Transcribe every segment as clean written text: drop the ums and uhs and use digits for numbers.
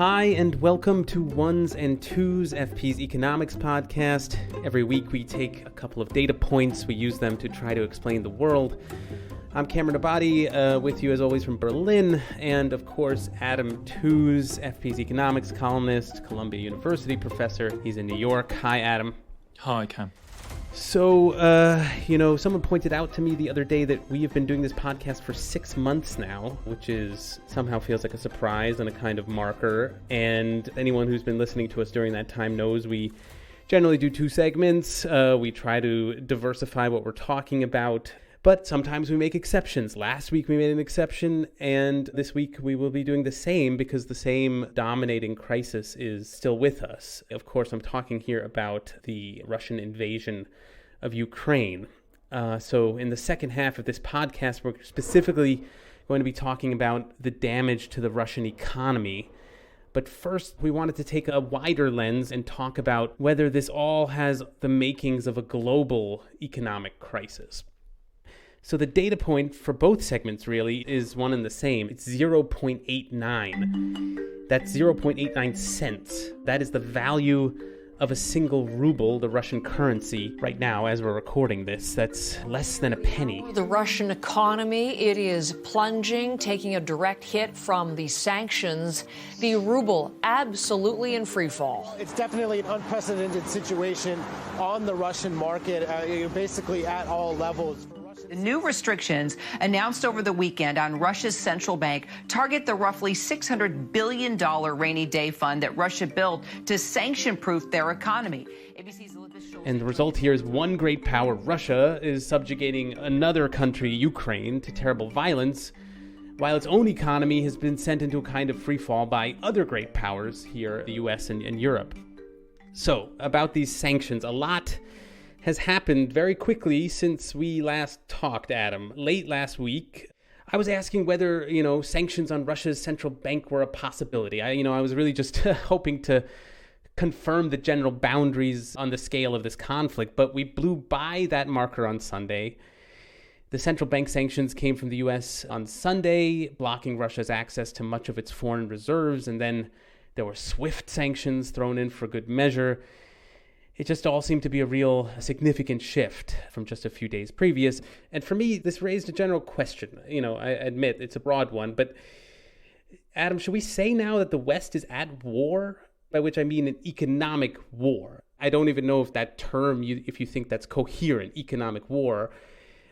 Hi, and welcome to Ones and Tooze, FP's economics podcast. Every week we take a couple of data points, we use them to try to explain the world. I'm Cameron Abadi, with you as always from Berlin, and of course Adam Tooze, FP's economics columnist, Columbia University professor. He's in New York. Hi, Adam. Hi, Cam. So, someone pointed out to me the other day that we have been doing this podcast for 6 months now, which is somehow feels like a surprise and a kind of marker. And anyone who's been listening to us during that time knows we generally do 2 segments. We try to diversify what we're talking about, but sometimes we make exceptions. Last week we made an exception, and this week we will be doing the same because the same dominating crisis is still with us. Of course, I'm talking here about the Russian invasion of Ukraine. So in the second half of this podcast, we're specifically going to be talking about the damage to the Russian economy. But first, we wanted to take a wider lens and talk about whether this all has the makings of a global economic crisis. So the data point for both segments really is one and the same. It's 0.89. That's 0.89 cents. That is the value of a single ruble, the Russian currency, right now as we're recording this. That's less than a penny. The Russian economy, it is plunging, taking a direct hit from the sanctions. The ruble absolutely in free fall. It's definitely an unprecedented situation on the Russian market, basically at all levels. The new restrictions announced over the weekend on Russia's central bank target the roughly $600 billion rainy day fund that Russia built to sanction-proof their economy. And the result here is one great power, Russia, is subjugating another country, Ukraine, to terrible violence, while its own economy has been sent into a kind of free fall by other great powers here, the US and Europe. So, about these sanctions, a lot has happened very quickly since we last talked, Adam. Late last week, I was asking whether, sanctions on Russia's central bank were a possibility. I was really just hoping to confirm the general boundaries on the scale of this conflict, but we blew by that marker on Sunday. The central bank sanctions came from the U.S. on Sunday, blocking Russia's access to much of its foreign reserves, and then there were SWIFT sanctions thrown in for good measure. It just all seemed to be a real significant shift from just a few days previous. And for me, this raised a general question. I admit it's a broad one, but Adam, should we say now that the West is at war? By which I mean an economic war. I don't even know if that term, if you think that's coherent, economic war.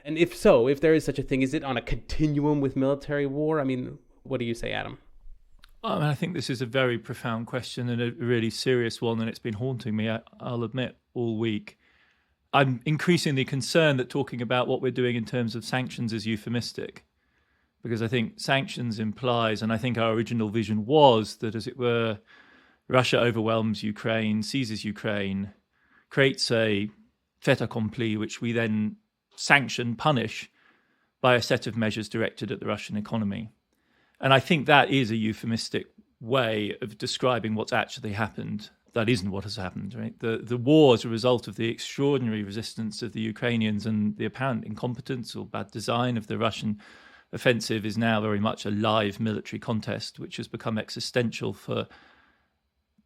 And if so, if there is such a thing, is it on a continuum with military war? I mean, what do you say, Adam? I think this is a very profound question and a really serious one, and it's been haunting me, I'll admit, all week. I'm increasingly concerned that talking about what we're doing in terms of sanctions is euphemistic, because I think sanctions implies, and I think our original vision was, that as it were, Russia overwhelms Ukraine, seizes Ukraine, creates a fait accompli, which we then sanction, punish by a set of measures directed at the Russian economy. And I think that is a euphemistic way of describing what's actually happened. That isn't what has happened, right? The war, as a result of the extraordinary resistance of the Ukrainians and the apparent incompetence or bad design of the Russian offensive, is now very much a live military contest, which has become existential for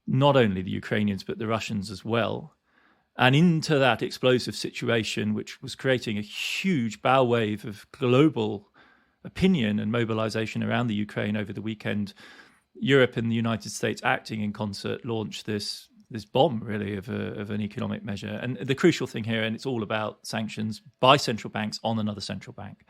not only the Ukrainians, but the Russians as well. And into that explosive situation, which was creating a huge bow wave of global opinion and mobilization around the Ukraine over the weekend, Europe and the United States acting in concert launched this bomb, really, of an economic measure. And the crucial thing here, and it's all about sanctions by central banks on another central bank.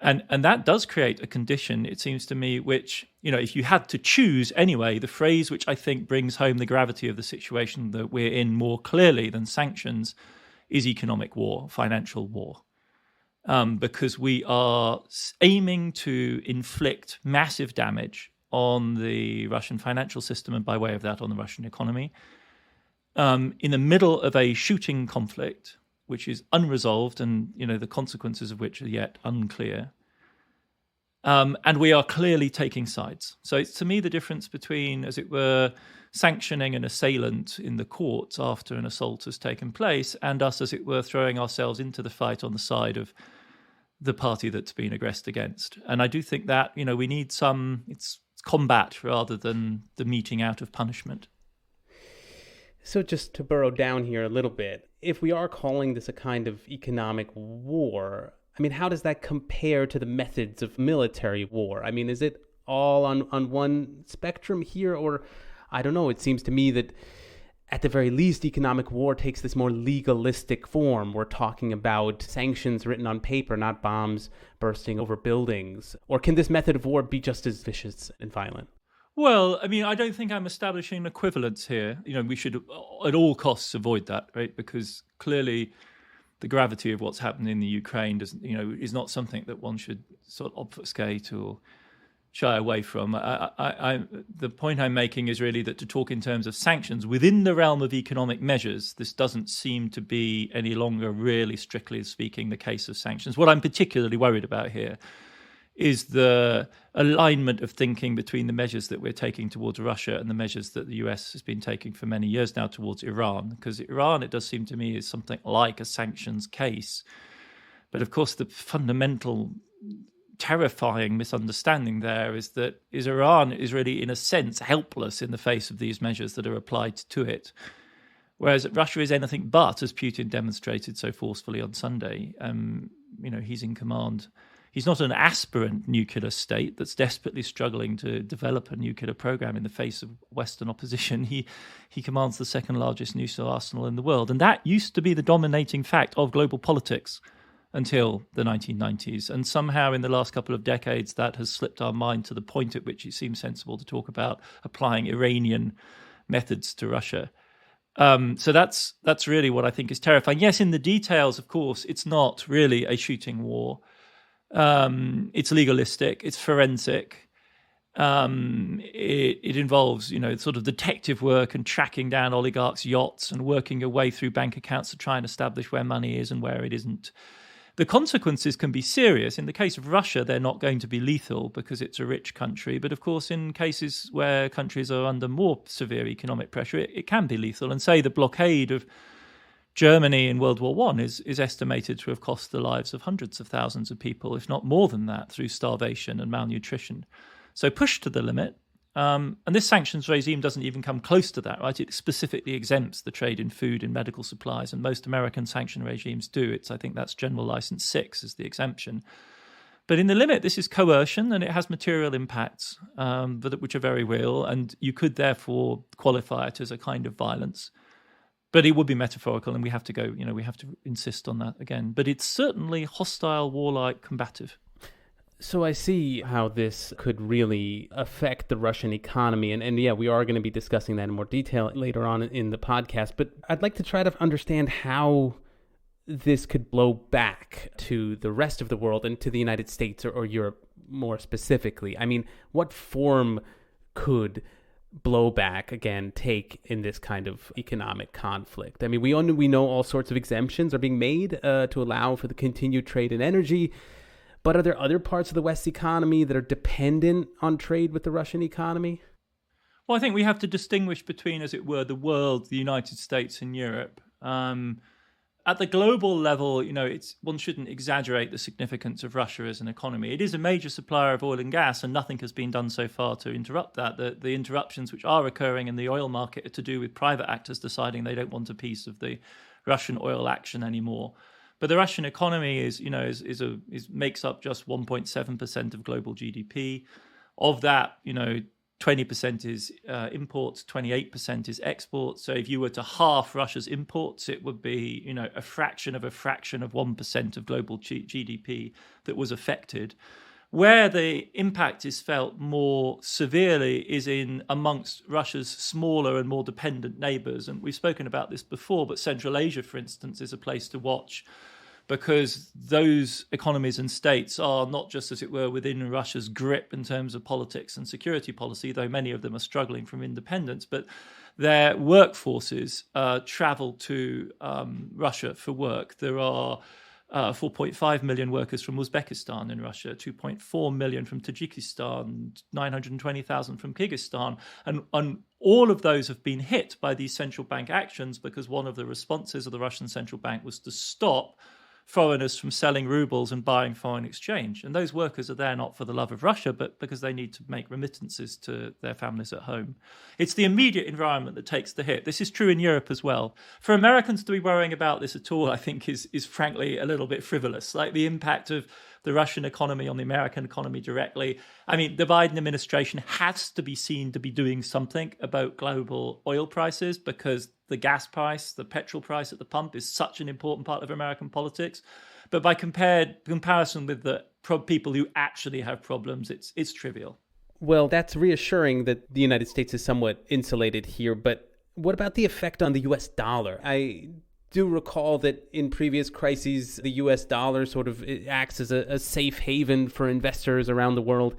And that does create a condition, it seems to me, which, if you had to choose anyway, the phrase which I think brings home the gravity of the situation that we're in more clearly than sanctions is economic war, financial war. Because we are aiming to inflict massive damage on the Russian financial system and by way of that on the Russian economy in the middle of a shooting conflict, which is unresolved and, the consequences of which are yet unclear. And we are clearly taking sides. So it's, to me, the difference between, as it were, sanctioning an assailant in the courts after an assault has taken place and us, as it were, throwing ourselves into the fight on the side of the party that's been aggressed against. And I do think that, we need some, it's combat rather than the meting out of punishment. So just to burrow down here a little bit, if we are calling this a kind of economic war, I mean, how does that compare to the methods of military war? I mean, is it all on one spectrum here? Or, I don't know, it seems to me that at the very least, economic war takes this more legalistic form. We're talking about sanctions written on paper, not bombs bursting over buildings. Or can this method of war be just as vicious and violent? Well, I mean, I don't think I'm establishing an equivalence here. We should at all costs avoid that, right? Because clearly the gravity of what's happened in the Ukraine is not something that one should sort of obfuscate or shy away from. The point I'm making is really that to talk in terms of sanctions within the realm of economic measures, this doesn't seem to be any longer really, strictly speaking, the case of sanctions. What I'm particularly worried about here is the alignment of thinking between the measures that we're taking towards Russia and the measures that the US has been taking for many years now towards Iran. Because Iran, it does seem to me, is something like a sanctions case. But of course, the fundamental terrifying misunderstanding there is that Iran is really, in a sense, helpless in the face of these measures that are applied to it. Whereas Russia is anything but, as Putin demonstrated so forcefully on Sunday. He's in command. He's not an aspirant nuclear state that's desperately struggling to develop a nuclear program in the face of Western opposition. He commands the second largest nuclear arsenal in the world. And that used to be the dominating fact of global politics until the 1990s. And somehow in the last couple of decades, that has slipped our mind to the point at which it seems sensible to talk about applying Iranian methods to Russia. So that's really what I think is terrifying. Yes, in the details, of course, it's not really a shooting war. It's legalistic, it's forensic. It involves, sort of detective work and tracking down oligarchs' yachts and working your way through bank accounts to try and establish where money is and where it isn't. The consequences can be serious. In the case of Russia, they're not going to be lethal because it's a rich country. But of course, in cases where countries are under more severe economic pressure, it can be lethal. And say the blockade of Germany in World War I is estimated to have cost the lives of hundreds of thousands of people, if not more than that, through starvation and malnutrition. So pushed to the limit. And this sanctions regime doesn't even come close to that, right? It specifically exempts the trade in food and medical supplies, and most American sanction regimes do. I think that's General License 6 is the exemption. But in the limit, this is coercion, and it has material impacts, which are very real, and you could therefore qualify it as a kind of violence. But it would be metaphorical, and we have to insist on that again. But it's certainly hostile, warlike, combative. So I see how this could really affect the Russian economy. And yeah, we are going to be discussing that in more detail later on in the podcast. But I'd like to try to understand how this could blow back to the rest of the world and to the United States or Europe more specifically. I mean, what form could blowback again take in this kind of economic conflict? I mean, we know all sorts of exemptions are being made to allow for the continued trade in energy. But are there other parts of the West's economy that are dependent on trade with the Russian economy? Well, I think we have to distinguish between, as it were, the world, the United States and Europe. At the global level, one shouldn't exaggerate the significance of Russia as an economy. It is a major supplier of oil and gas, and nothing has been done so far to interrupt that. The interruptions which are occurring in the oil market are to do with private actors deciding they don't want a piece of the Russian oil action anymore. But the Russian economy makes up just 1.7% of global GDP. Of that, 20% is imports, 28% is exports. So if you were to half Russia's imports, it would be, a fraction of 1% of global GDP that was affected. Where the impact is felt more severely is in amongst Russia's smaller and more dependent neighbours. And we've spoken about this before, but Central Asia, for instance, is a place to watch because those economies and states are not just, as it were, within Russia's grip in terms of politics and security policy, though many of them are struggling from independence, but their workforces travel to Russia for work. There are 4.5 million workers from Uzbekistan in Russia, 2.4 million from Tajikistan, 920,000 from Kyrgyzstan. And all of those have been hit by these central bank actions because one of the responses of the Russian central bank was to stop foreigners from selling rubles and buying foreign exchange. And those workers are there not for the love of Russia, but because they need to make remittances to their families at home. It's the immediate environment that takes the hit. This is true in Europe as well. For Americans to be worrying about this at all, I think is frankly a little bit frivolous. Like the impact of the Russian economy on the American economy directly. I mean, the Biden administration has to be seen to be doing something about global oil prices because the gas price, the petrol price at the pump is such an important part of American politics. But by comparison with the people who actually have problems, it's trivial. Well, that's reassuring that the United States is somewhat insulated here, but what about the effect on the U.S. dollar? I do recall that in previous crises, the U.S. dollar sort of acts as a safe haven for investors around the world.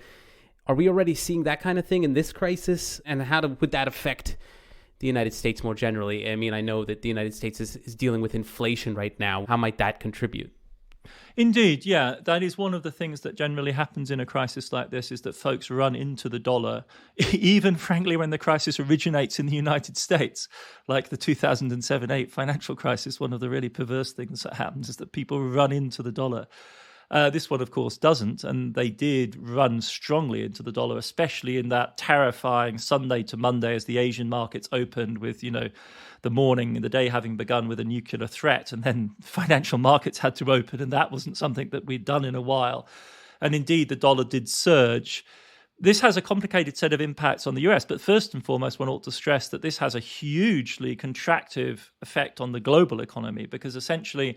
Are we already seeing that kind of thing in this crisis? And would that affect the United States more generally? I mean, I know that the United States is dealing with inflation right now. How might that contribute? Indeed, yeah. That is one of the things that generally happens in a crisis like this, is that folks run into the dollar, even frankly when the crisis originates in the United States, like the 2007-8 financial crisis. One of the really perverse things that happens is that people run into the dollar. This one, of course, doesn't, and they did run strongly into the dollar, especially in that terrifying Sunday to Monday as the Asian markets opened with, the morning and the day having begun with a nuclear threat, and then financial markets had to open, and that wasn't something that we'd done in a while. And indeed, the dollar did surge. This has a complicated set of impacts on the US, but first and foremost, one ought to stress that this has a hugely contractive effect on the global economy, because essentially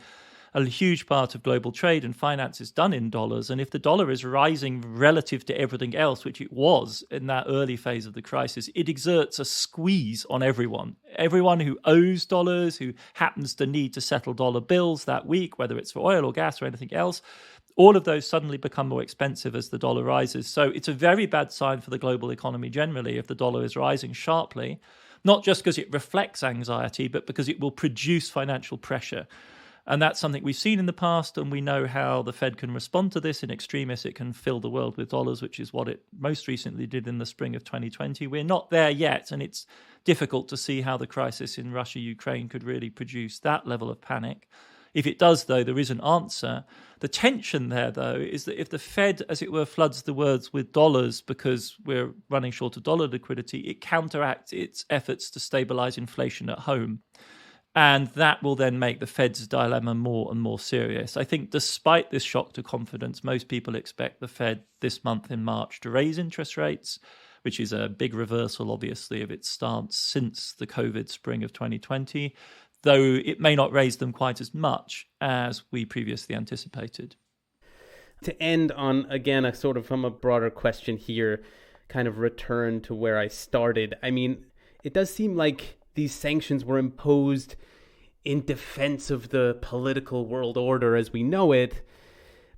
a huge part of global trade and finance is done in dollars. And if the dollar is rising relative to everything else, which it was in that early phase of the crisis, it exerts a squeeze on everyone. Everyone who owes dollars, who happens to need to settle dollar bills that week, whether it's for oil or gas or anything else, all of those suddenly become more expensive as the dollar rises. So it's a very bad sign for the global economy generally if the dollar is rising sharply, not just because it reflects anxiety, but because it will produce financial pressure. And that's something we've seen in the past, and we know how the Fed can respond to this. In extremis, it can fill the world with dollars, which is what it most recently did in the spring of 2020. We're not there yet, and it's difficult to see how the crisis in Russia-Ukraine could really produce that level of panic. If it does, though, there is an answer. The tension there, though, is that if the Fed, as it were, floods the world with dollars because we're running short of dollar liquidity, it counteracts its efforts to stabilize inflation at home. And that will then make the Fed's dilemma more and more serious. I think despite this shock to confidence, most people expect the Fed this month in March to raise interest rates, which is a big reversal, obviously, of its stance since the COVID spring of 2020, though it may not raise them quite as much as we previously anticipated. To end on, again, a sort of from a broader question here, kind of return to where I started. I mean, it does seem like these sanctions were imposed in defense of the political world order as we know it.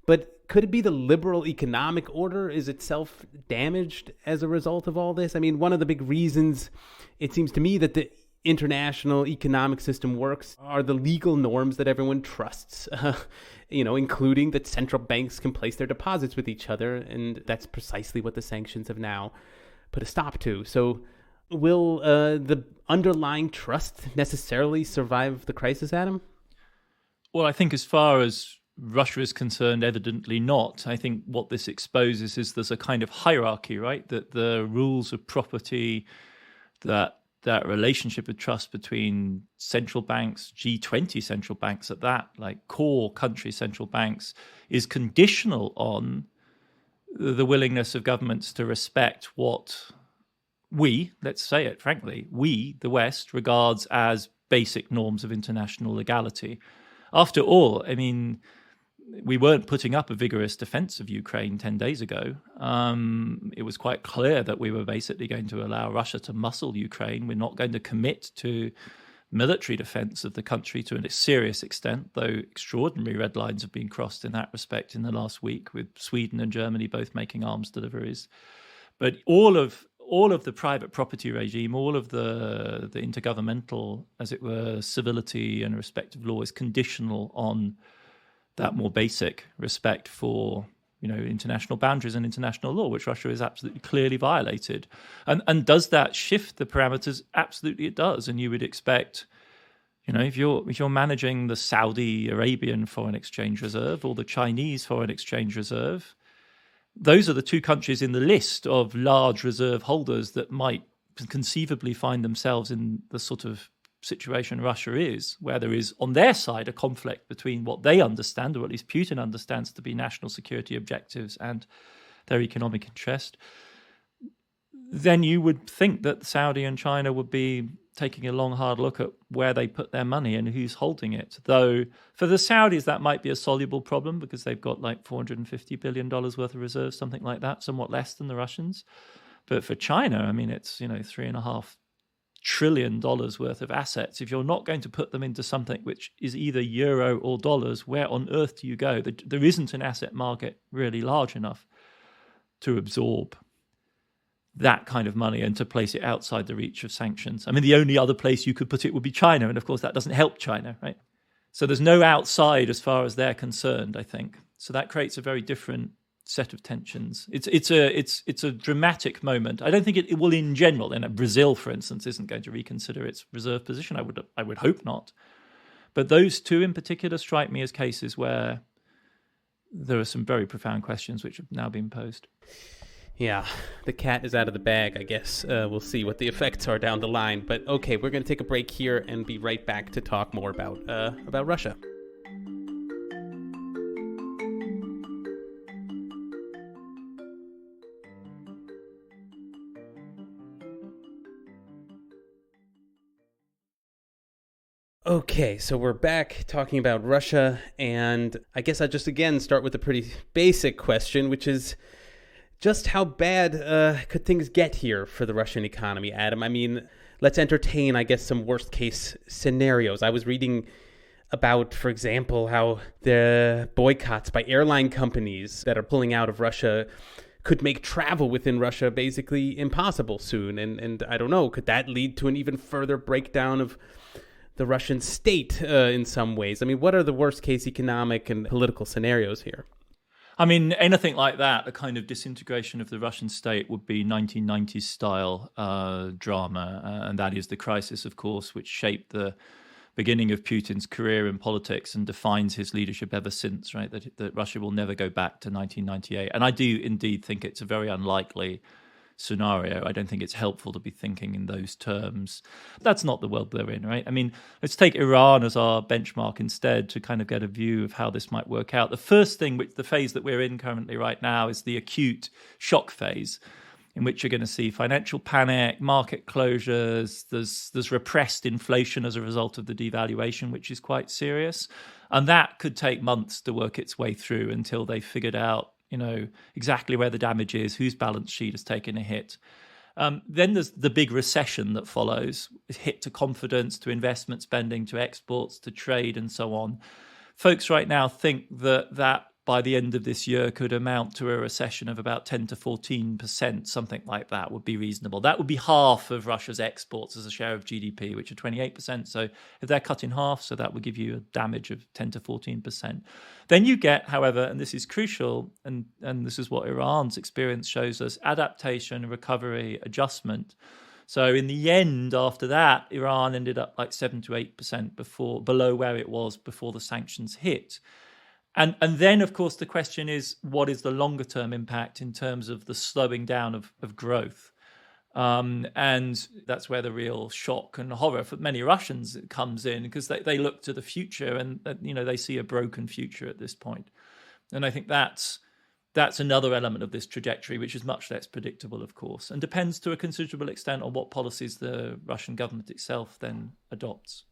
But could it be the liberal economic order is itself damaged as a result of all this? I mean, one of the big reasons it seems to me that the international economic system works are the legal norms that everyone trusts, including that central banks can place their deposits with each other. And that's precisely what the sanctions have now put a stop to. So will the underlying trust necessarily survive the crisis, Adam? Well, I think as far as Russia is concerned, evidently not. I think what this exposes is there's a kind of hierarchy, right? That the rules of property, that relationship of trust between central banks, G20 central banks at that, like core country central banks, is conditional on the willingness of governments to respect what let's say it frankly, the West, regards as basic norms of international legality. After all, I mean, we weren't putting up a vigorous defense of Ukraine 10 days ago. It was quite clear that we were basically going to allow Russia to muscle Ukraine. We're not going to commit to military defense of the country to a serious extent, though extraordinary red lines have been crossed in that respect in the last week, with Sweden and Germany both making arms deliveries. But all of the private property regime, all of the intergovernmental, as it were, civility and respect of law is conditional on that more basic respect for, international boundaries and international law, which Russia has absolutely clearly violated. And does that shift the parameters? Absolutely it does. And you would expect If you're managing the Saudi Arabian foreign exchange reserve or the Chinese foreign exchange reserve, those are the two countries in the list of large reserve holders that might conceivably find themselves in the sort of situation Russia is, where there is on their side a conflict between what they understand, or at least Putin understands to be national security objectives, and their economic interest. Then you would think that Saudi and China would be taking a long, hard look at where they put their money and who's holding it. Though for the Saudis, that might be a soluble problem because they've got like $450 billion worth of reserves, something like that, somewhat less than the Russians. But for China, I mean, it's, $3.5 trillion worth of assets. If you're not going to put them into something which is either euro or dollars, where on earth do you go? There isn't an asset market really large enough to absorb that kind of money and to place it outside the reach of sanctions. I mean, the only other place you could put it would be China. And of course, that doesn't help China, right? So there's no outside as far as they're concerned, I think. So that creates a very different set of tensions. It's a dramatic moment. I don't think it will in general. And Brazil, for instance, isn't going to reconsider its reserve position. I would hope not. But those two in particular strike me as cases where there are some very profound questions which have now been posed. Yeah, the cat is out of the bag, I guess. We'll see what the effects are down the line. But okay, we're going to take a break here and be right back to talk more about Russia. Okay, so we're back talking about Russia, and I guess I'll just again start with a pretty basic question, which is just how bad could things get here for the Russian economy, Adam? I mean, let's entertain, I guess, some worst-case scenarios. I was reading about, for example, how the boycotts by airline companies that are pulling out of Russia could make travel within Russia basically impossible soon. And I don't know, could that lead to an even further breakdown of the Russian state in some ways? I mean, what are the worst-case economic and political scenarios here? I mean, anything like that, the kind of disintegration of the Russian state would be 1990s style drama. And that is the crisis, of course, which shaped the beginning of Putin's career in politics and defines his leadership ever since, right? That Russia will never go back to 1998. And I do indeed think it's a very unlikely scenario. I don't think it's helpful to be thinking in those terms. That's not the world they're in, right? I mean, let's take Iran as our benchmark instead to kind of get a view of how this might work out. The first thing, the phase that we're in currently right now, is the acute shock phase, in which you're going to see financial panic, market closures, there's repressed inflation as a result of the devaluation, which is quite serious. And that could take months to work its way through until they've figured out exactly where the damage is, whose balance sheet has taken a hit. Then there's the big recession that follows, hit to confidence, to investment spending, to exports, to trade, and so on. Folks right now think that by the end of this year could amount to a recession of about 10 to 14%, something like that would be reasonable. That would be half of Russia's exports as a share of GDP, which are 28%. So if they're cut in half, so that would give you a damage of 10 to 14%. Then you get, however, and this is crucial, and this is what Iran's experience shows us, adaptation, recovery, adjustment. So in the end, after that, Iran ended up like 7 to 8% below where it was before the sanctions hit. And then, of course, the question is, what is the longer term impact in terms of the slowing down of growth? And that's where the real shock and horror for many Russians comes in, because they look to the future and, they see a broken future at this point. And I think that's another element of this trajectory, which is much less predictable, of course, and depends to a considerable extent on what policies the Russian government itself then adopts.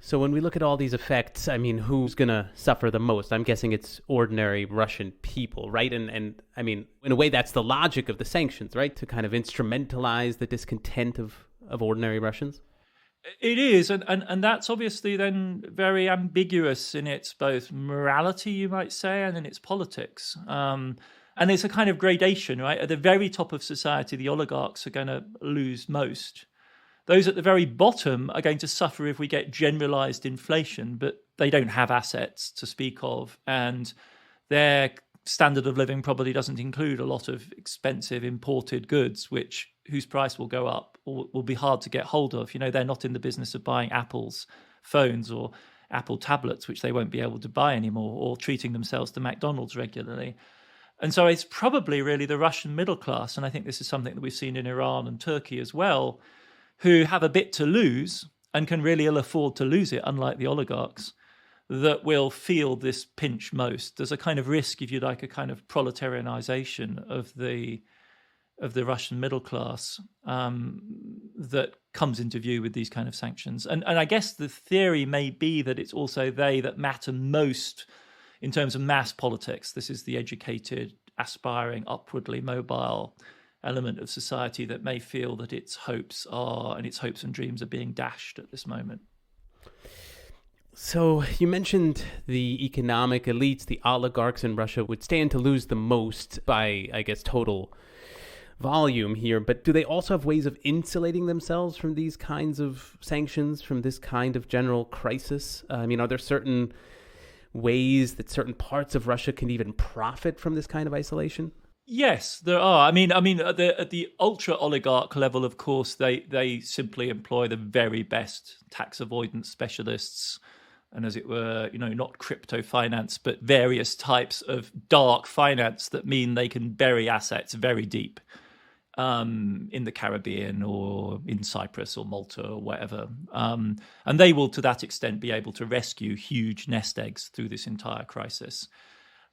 So when we look at all these effects, I mean, who's going to suffer the most? I'm guessing it's ordinary Russian people, right? And I mean, in a way, that's the logic of the sanctions, right? To kind of instrumentalize the discontent of ordinary Russians? It is, and that's obviously then very ambiguous in its both morality, you might say, and in its politics. And it's a kind of gradation, right? At the very top of society, the oligarchs are going to lose most. Those at the very bottom are going to suffer if we get generalized inflation, but they don't have assets to speak of, and their standard of living probably doesn't include a lot of expensive imported goods, whose price will go up or will be hard to get hold of. They're not in the business of buying apples phones or Apple tablets, which they won't be able to buy anymore, or treating themselves to McDonald's regularly. And so it's probably really the Russian middle class, and I think this is something that we've seen in Iran and Turkey as well, who have a bit to lose and can really ill afford to lose it, unlike the oligarchs, that will feel this pinch most. There's a kind of risk, if you like, a kind of proletarianization of the Russian middle class that comes into view with these kind of sanctions. And I guess the theory may be that it's also they that matter most in terms of mass politics. This is the educated, aspiring, upwardly mobile element of society that may feel that its hopes and dreams are being dashed at this moment. So you mentioned the economic elites, the oligarchs in Russia would stand to lose the most by, I guess, total volume here. But do they also have ways of insulating themselves from these kinds of sanctions, from this kind of general crisis? I mean, are there certain ways that certain parts of Russia can even profit from this kind of isolation? Yes, there are. I mean, at the ultra oligarch level, of course, they simply employ the very best tax avoidance specialists, and as it were, not crypto finance, but various types of dark finance that mean they can bury assets very deep in the Caribbean or in Cyprus or Malta or whatever. And they will, to that extent, be able to rescue huge nest eggs through this entire crisis.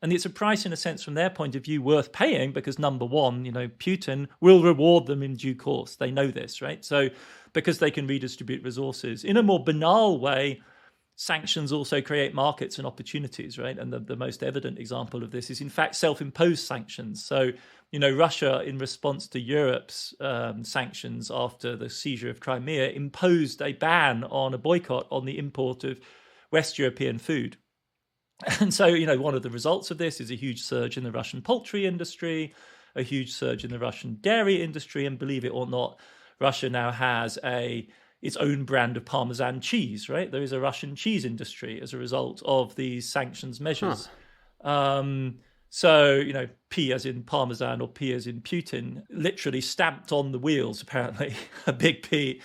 And it's a price, in a sense, from their point of view, worth paying because, number one, Putin will reward them in due course. They know this, right? So because they can redistribute resources. In a more banal way, sanctions also create markets and opportunities, right? And the most evident example of this is, in fact, self-imposed sanctions. So, Russia, in response to Europe's sanctions after the seizure of Crimea, imposed a ban on a boycott on the import of West European food. And so, one of the results of this is a huge surge in the Russian poultry industry, a huge surge in the Russian dairy industry, and believe it or not, Russia now has its own brand of Parmesan cheese, right? There is a Russian cheese industry as a result of these sanctions measures. So, P as in Parmesan or P as in Putin, literally stamped on the wheels, apparently, a big P.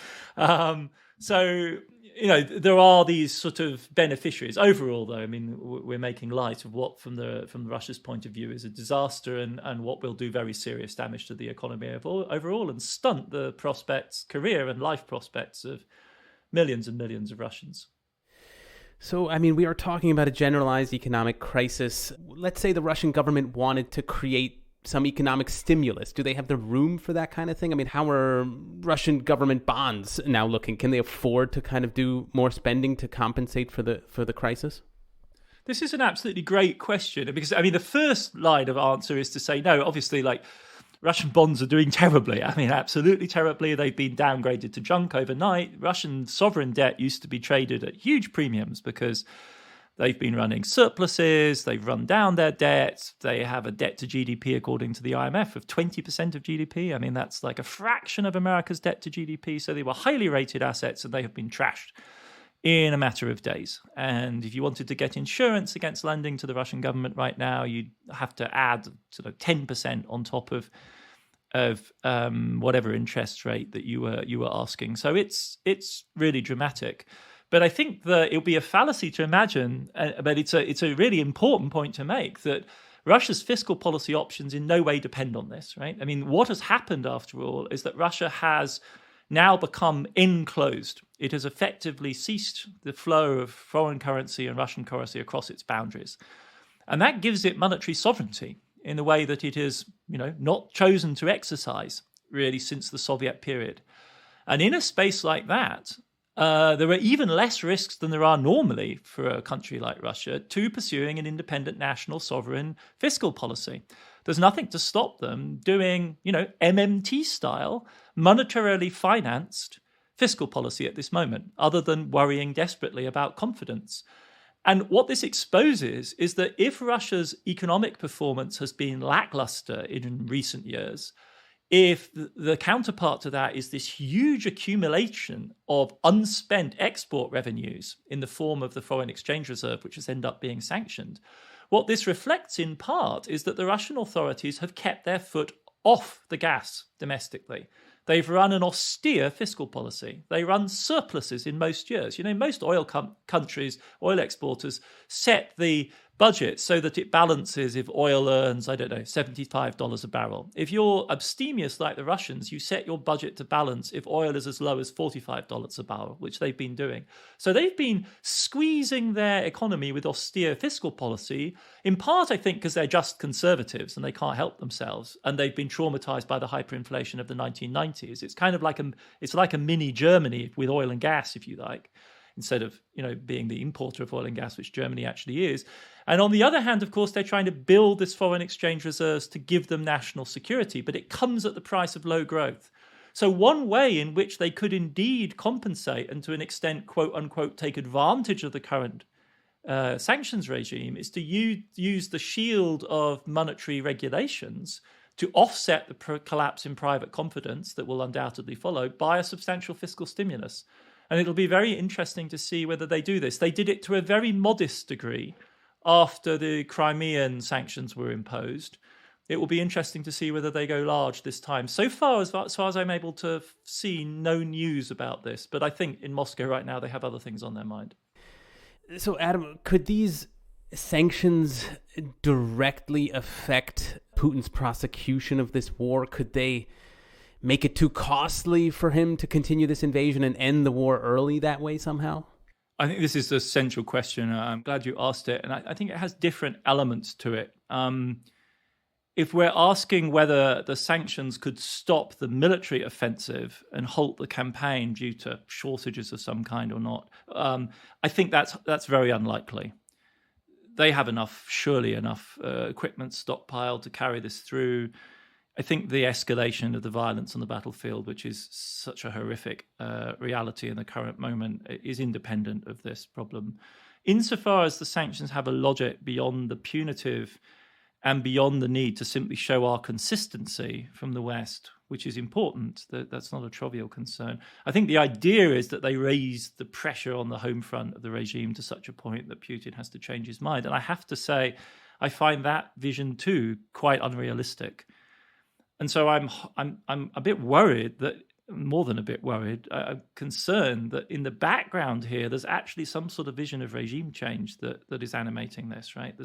There are these sort of beneficiaries. Overall, though, I mean, we're making light of what, from Russia's point of view, is a disaster and what will do very serious damage to the economy overall and stunt the career and life prospects of millions and millions of Russians. So, I mean, we are talking about a generalized economic crisis. Let's say the Russian government wanted to create some economic stimulus. Do they have the room for that kind of thing? I mean, how are Russian government bonds now looking? Can they afford to kind of do more spending to compensate for the crisis? This is an absolutely great question because, I mean, the first line of answer is to say, no, obviously, Russian bonds are doing terribly. I mean, absolutely terribly. They've been downgraded to junk overnight. Russian sovereign debt used to be traded at huge premiums because they've been running surpluses, they've run down their debt, they have a debt to GDP, according to the IMF, of 20% of GDP. I mean, that's like a fraction of America's debt to GDP. So they were highly rated assets and they have been trashed in a matter of days. And if you wanted to get insurance against lending to the Russian government right now, you'd have to add sort of 10% on top of whatever interest rate that you were asking. So it's really dramatic. But I think that it would be a fallacy to imagine, but it's a really important point to make, that Russia's fiscal policy options in no way depend on this, right? I mean, what has happened, after all, is that Russia has now become enclosed. It has effectively ceased the flow of foreign currency and Russian currency across its boundaries. And that gives it monetary sovereignty in a way that it has, not chosen to exercise really since the Soviet period. And in a space like that, there are even less risks than there are normally for a country like Russia to pursuing an independent national sovereign fiscal policy. There's nothing to stop them doing, MMT style, monetarily financed fiscal policy at this moment, other than worrying desperately about confidence. And what this exposes is that if Russia's economic performance has been lackluster in recent years, if the counterpart to that is this huge accumulation of unspent export revenues in the form of the foreign exchange reserve, which has ended up being sanctioned, what this reflects in part is that the Russian authorities have kept their foot off the gas domestically. They've run an austere fiscal policy. They run surpluses in most years. Most oil countries, oil exporters, set the budget so that it balances if oil earns, $75 a barrel. If you're abstemious like the Russians, you set your budget to balance if oil is as low as $45 a barrel, which they've been doing. So they've been squeezing their economy with austere fiscal policy, in part, I think, because they're just conservatives and they can't help themselves. And they've been traumatized by the hyperinflation of the 1990s. It's kind of like a mini Germany with oil and gas, if you like, instead of, being the importer of oil and gas, which Germany actually is. And on the other hand, of course, they're trying to build this foreign exchange reserves to give them national security, but it comes at the price of low growth. So one way in which they could indeed compensate and to an extent, quote unquote, take advantage of the current sanctions regime is to use the shield of monetary regulations to offset the collapse in private confidence that will undoubtedly follow by a substantial fiscal stimulus. And it'll be very interesting to see whether they do this. They did it to a very modest degree after the Crimean sanctions were imposed. It will be interesting to see whether they go large this time. So far as I'm able to see, no news about this. But I think in Moscow right now, they have other things on their mind. So, Adam, could these sanctions directly affect Putin's prosecution of this war? Could they make it too costly for him to continue this invasion and end the war early that way somehow? I think this is the central question. I'm glad you asked it. And I think it has different elements to it. If we're asking whether the sanctions could stop the military offensive and halt the campaign due to shortages of some kind or not, I think that's very unlikely. They have surely enough equipment stockpiled to carry this through. I think the escalation of the violence on the battlefield, which is such a horrific reality in the current moment, is independent of this problem. Insofar as the sanctions have a logic beyond the punitive and beyond the need to simply show our consistency from the West, which is important, that's not a trivial concern. I think the idea is that they raise the pressure on the home front of the regime to such a point that Putin has to change his mind. And I have to say, I find that vision too quite unrealistic. And so I'm a bit worried that, more than a bit worried, I'm concerned that in the background here, there's actually some sort of vision of regime change that is animating this, right?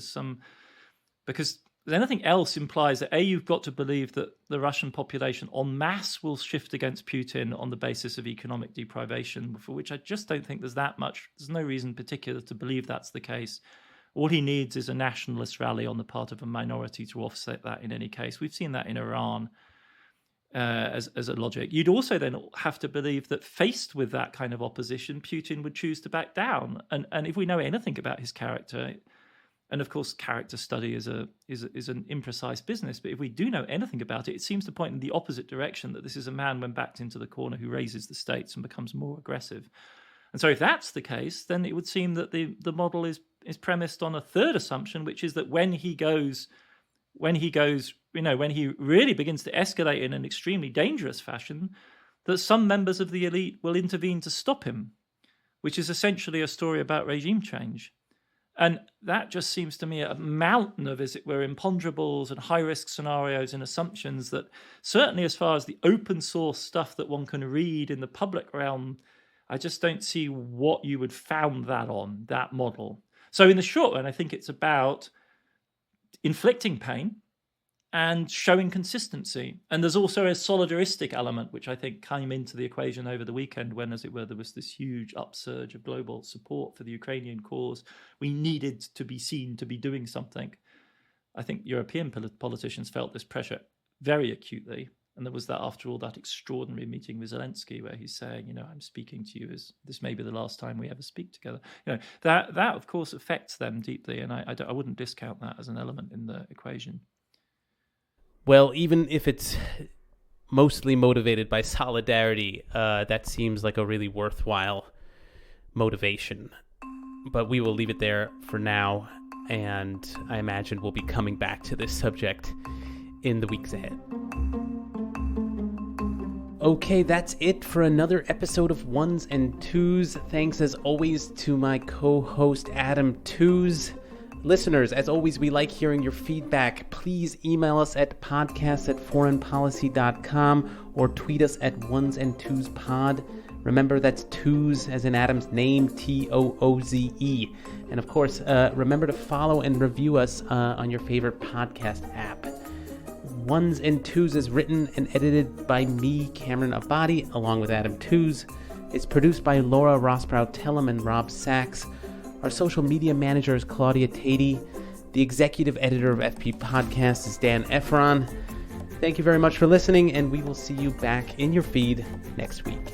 Because anything else implies that, you've got to believe that the Russian population en masse will shift against Putin on the basis of economic deprivation, for which I just don't think there's no reason particular to believe that's the case. All he needs is a nationalist rally on the part of a minority to offset that in any case. We've seen that in Iran as a logic. You'd also then have to believe that faced with that kind of opposition, Putin would choose to back down. And if we know anything about his character, and of course character study is an imprecise business, but if we do know anything about it, it seems to point in the opposite direction, that this is a man when backed into the corner who raises the stakes and becomes more aggressive. And so if that's the case, then it would seem that the model is premised on a third assumption, which is that when he really begins to escalate in an extremely dangerous fashion, that some members of the elite will intervene to stop him, which is essentially a story about regime change. And that just seems to me a mountain of, as it were, imponderables and high-risk scenarios and assumptions that, certainly as far as the open source stuff that one can read in the public realm, I just don't see what you would found that on, that model. So in the short run, I think it's about inflicting pain and showing consistency. And there's also a solidaristic element, which I think came into the equation over the weekend when, as it were, there was this huge upsurge of global support for the Ukrainian cause. We needed to be seen to be doing something. I think European politicians felt this pressure very acutely. And there was that, after all, that extraordinary meeting with Zelensky where he's saying, I'm speaking to you as this may be the last time we ever speak together. That of course affects them deeply. And I wouldn't discount that as an element in the equation. Well, even if it's mostly motivated by solidarity, that seems like a really worthwhile motivation. But we will leave it there for now. And I imagine we'll be coming back to this subject in the weeks ahead. Okay, that's it for another episode of Ones and Twos. Thanks as always to my co-host Adam Tooze. Listeners, as always, we like hearing your feedback. Please email us at podcast@foreignpolicy.com or tweet us at ones and twos pod. Remember, that's Tooze as in Adam's name, Tooze. And of course, remember to follow and review us on your favorite podcast app. Ones and Twos is written and edited by me, Cameron Abadi, along with Adam Tooze. It's produced by Laura Rossbrow-Tellem and Rob Sachs. Our social media manager is Claudia Tatey. The executive editor of FP Podcast is Dan Efron. Thank you very much for listening, and we will see you back in your feed next week.